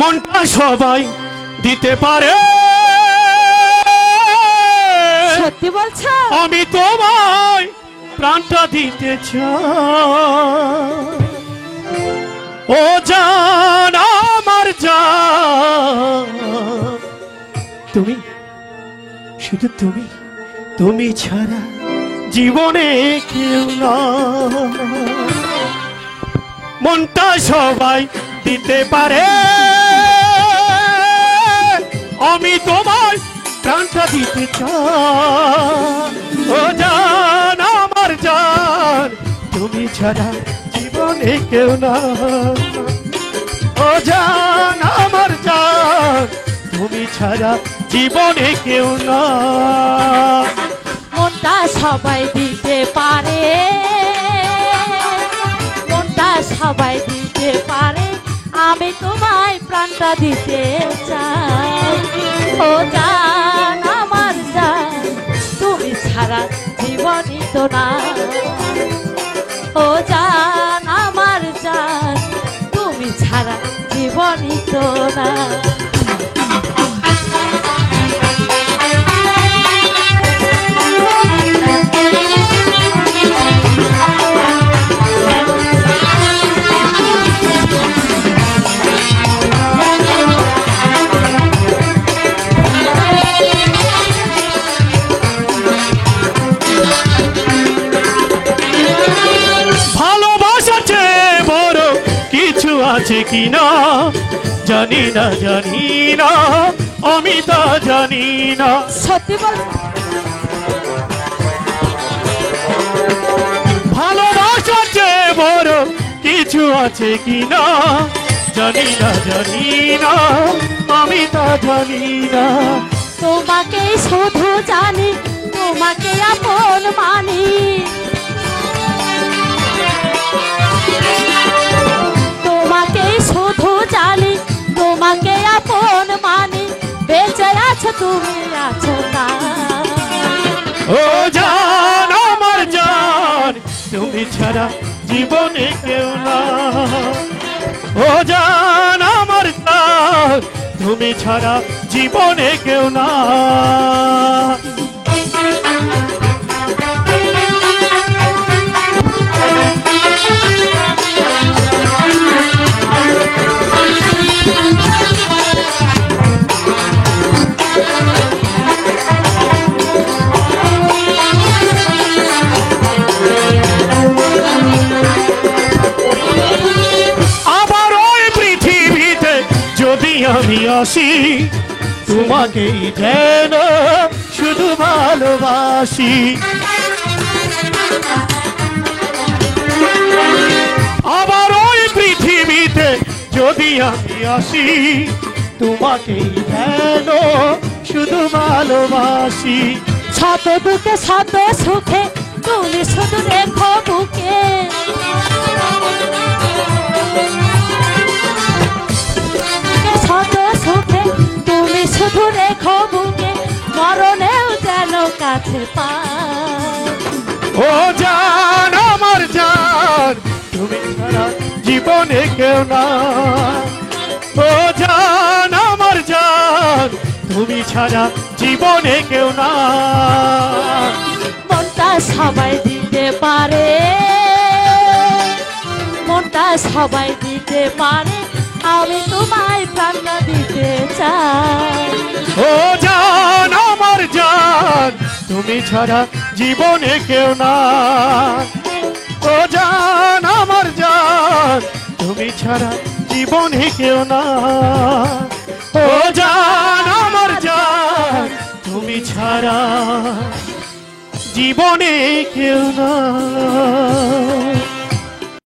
মনটা সবাই দিতে পারে, সত্যি বলছো? আমি তোমায় প্রাণটা দিতে চাই। ও জান আমার জান, তুমি, শুধু তুমি, তুমি ছাড়া জীবনে কেউ না। মনটা সবাই দিতে পারে, আমি তোমায় প্রাণটা দিতে চাই। ও জান আমার জান, তুমি ছাড়া জীবনে কেউ না। ও জান আমার জান, তুমি ছাড়া জীবনে কেউ না। মনটা সবাই দিতে পারে, মনটা সবাই দিতে পারে, আমি তোমায় প্রাণটা দিতে চাই। ও জান আমার জান, তুমি ছাড়া জীবনই তো না। ও জান আমার জান, তুমি ছাড়া জীবনই তো না। আছে কিনা জানি না, জানি না, আমি তা জানি না। সত্যি বল, ভালোবাসার চেয়ে বড় কিছু আছে কিনা জানি না, জানি না, আমি তা জানি না। তোমাকে শুধু জানি, তোমাকে আপন মানি, তোমাকে শুধু জানি, তোমাকে আপন মানি, বেঁচে আছো তুমি আছো না। ও জান আমার জান, তুমি ছাড়া জীবনে কেউ না। ও জান আমার জান, তুমি ছাড়া জীবনে কেউ না। আমি আসি তোমাকেই যেন শুধু ভালোবাসি। আবার ওই পৃথিবীতে যদি আমি আসি তোমাকেই যেন শুধু ভালোবাসি। শত দুঃখে শত সুখে তুমি শুধু রেখো বুকে, শত সুখে তুমি শুধু রেখো বুকে, মরণেও যেন কাছে পাও। ও জান আমার জান, তুমি ছাড়া জীবনে কেউ না। ও জান আমার জান, তুমি ছাড়া জীবনে কেউ না। মনটা সবাই দিতে পারে, মনটা সবাই দিতে পারে, আমি তোমায় প্রাণটা দিতে চাই। ও জান আমার জান, তুমি ছাড়া জীবনে কেউ না। ও জান আমার জান, তুমি ছাড়া জীবনে কেউ না। ও জান আমার জান, তুমি ছাড়া জীবনে কেউ না।